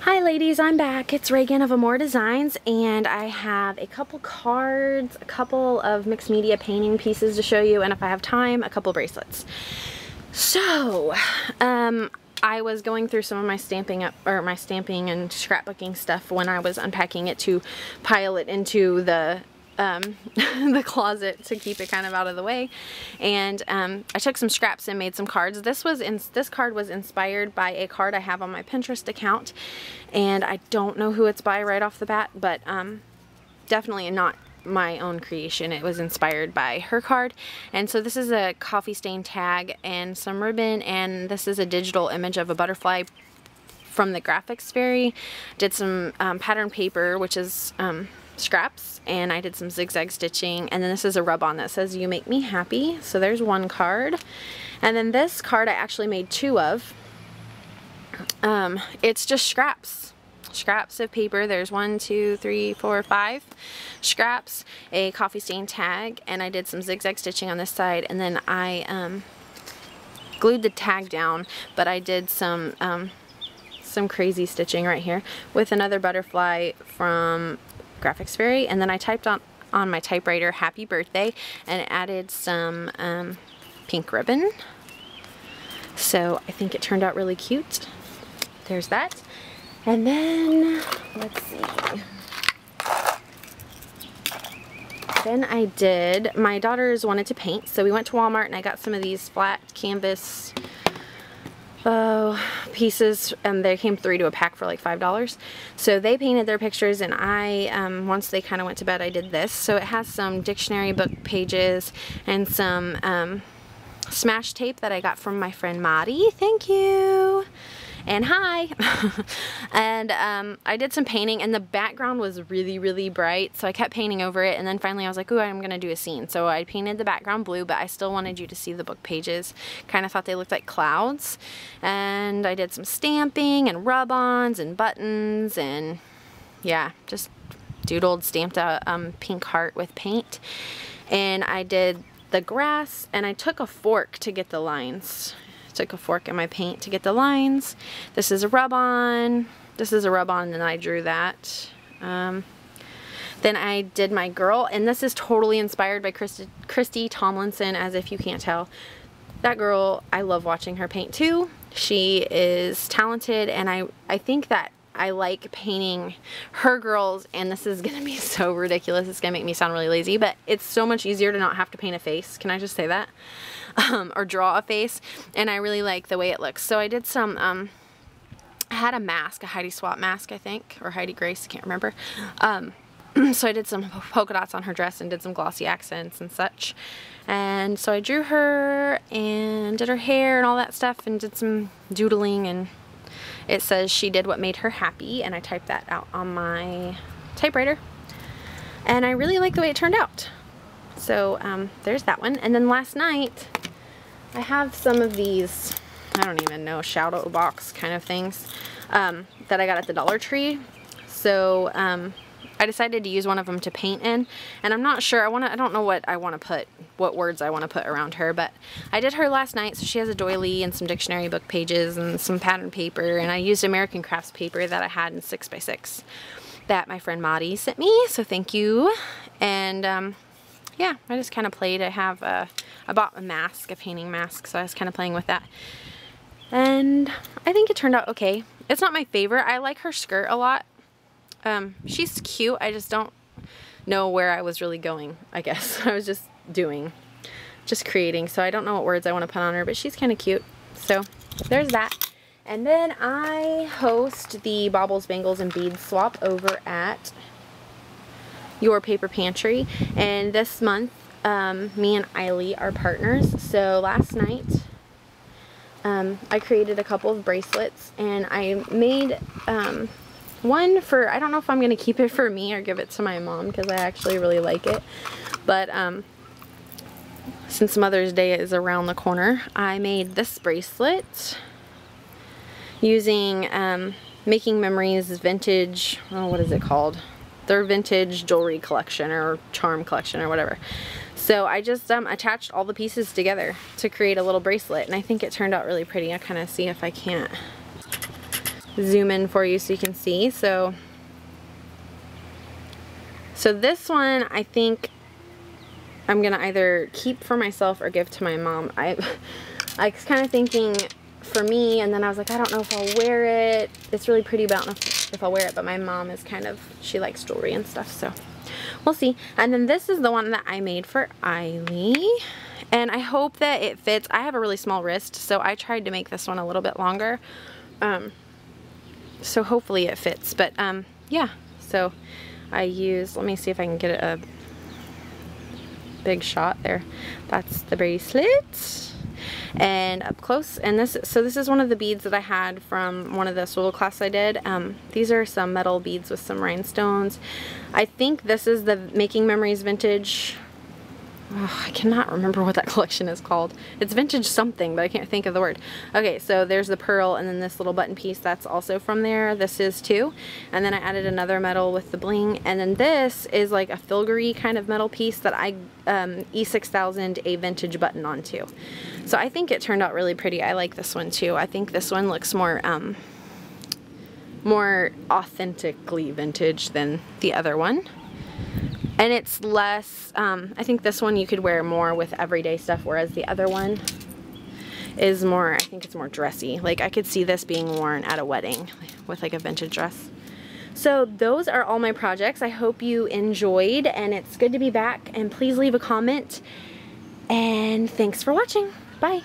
Hi ladies, I'm back. It's Reagan of Amore Designs, and I have a couple cards, a couple of mixed media painting pieces to show you, and if I have time, a couple bracelets. So, I was going through some of my stamping and scrapbooking stuff when I was unpacking it to pile it into the the closet to keep it kind of out of the way, and I took some scraps and made some cards. This card was inspired by a card I have on my Pinterest account, and I don't know who it's by right off the bat, but definitely not my own creation. It was inspired by her card. And so this is a coffee stain tag and some ribbon, and this is a digital image of a butterfly from the Graphics Fairy. Did some pattern paper, which is scraps, and I did some zigzag stitching, and then this is a rub-on that says "You Make Me Happy." So there's one card, and then this card I actually made two of. It's just scraps of paper. There's 1, 2, 3, 4, 5 scraps, a coffee stain tag, and I did some zigzag stitching on this side, and then I glued the tag down, but I did some crazy stitching right here with another butterfly from Graphics Fairy, and then I typed on my typewriter "Happy Birthday" and added some pink ribbon. So I think it turned out really cute. There's that. And then let's see. Then I did, my daughters wanted to paint, so we went to Walmart and I got some of these flat canvas pieces, and they came 3 to a pack for like $5. So they painted their pictures, and I once they kind of went to bed, I did this. So it has some dictionary book pages and some smash tape that I got from my friend Maddie. Thank you. And hi. And I did some painting, and the background was really bright, so I kept painting over it, and then finally I was like, ooh, I'm gonna do a scene. So I painted the background blue, but I still wanted you to see the book pages. Kind of thought they looked like clouds. And I did some stamping and rub-ons and buttons, and yeah, just doodled, stamped a pink heart with paint. And I did the grass, and I took a fork to get the lines. Took a fork in my paint to get the lines. This is a rub-on. This is a rub-on, and I drew that. Then I did my girl, and this is totally inspired by Christy Tomlinson, as if you can't tell. That girl, I love watching her paint too. She is talented, and I think that I like painting her girls, and this is gonna be so ridiculous. It's gonna make me sound really lazy, but it's so much easier to not have to paint a face. Can I just say that? Or draw a face, and I really like the way it looks. So I did some, I had a mask, a Heidi Swapp mask, I think, or Heidi Grace, I can't remember. So I did some polka dots on her dress and did some glossy accents and such. And so I drew her and did her hair and all that stuff and did some doodling, and it says she did what made her happy, and I typed that out on my typewriter. And I really like the way it turned out. So there's that one. And then last night I have some of these, I don't even know, shadow box kind of things that I got at the Dollar Tree. So I decided to use one of them to paint in, and I'm not sure, I don't know what I want to put, what words I want to put around her, but I did her last night. So she has a doily and some dictionary book pages and some pattern paper, and I used American Crafts paper that I had in 6x6 that my friend Maddie sent me, so thank you. And yeah, I just kind of played. I bought a mask, a painting mask, so I was kind of playing with that. And I think it turned out okay. It's not my favorite. I like her skirt a lot. She's cute. I just don't know where I was really going, I guess. I was just creating. So I don't know what words I want to put on her, but she's kind of cute. So there's that. And then I host the Baubles, Bangles, and Beads swap over at Your Paper Pantry, and this month me and Eiley are partners. So last night I created a couple of bracelets, and I made one for, I don't know if I'm gonna keep it for me or give it to my mom, because I actually really like it, but since Mother's Day is around the corner, I made this bracelet using Making Memories vintage, oh, what is it called? Their vintage jewelry collection or charm collection or whatever. So I just attached all the pieces together to create a little bracelet, and I think it turned out really pretty. I'll kind of see if I can't zoom in for you so you can see. So this one I think I'm gonna either keep for myself or give to my mom. I was kind of thinking for me, and then I was like, I don't know if I'll wear it. It's really pretty, but I don't know if I'll wear it. But my mom is kind of, she likes jewelry and stuff, so we'll see. And then this is the one that I made for Eiley, and I hope that it fits. I have a really small wrist, so I tried to make this one a little bit longer. So hopefully it fits. But yeah, so I used, let me see if I can get a big shot there. That's the bracelet. And up close, and this is one of the beads that I had from one of the solo class I did. These are some metal beads with some rhinestones. I think this is the Making Memories vintage. Oh, I cannot remember what that collection is called. It's vintage something, but I can't think of the word. Okay, so there's the pearl, and then this little button piece, that's also from there. This is too. And then I added another metal with the bling. And then this is like a filigree kind of metal piece that I E6000 a vintage button onto. So I think it turned out really pretty. I like this one too. I think this one looks more more authentically vintage than the other one. And it's less, I think this one you could wear more with everyday stuff, whereas the other one is more, I think it's more dressy. Like I could see this being worn at a wedding with like a vintage dress. So those are all my projects. I hope you enjoyed, and it's good to be back, and please leave a comment, and thanks for watching. Bye.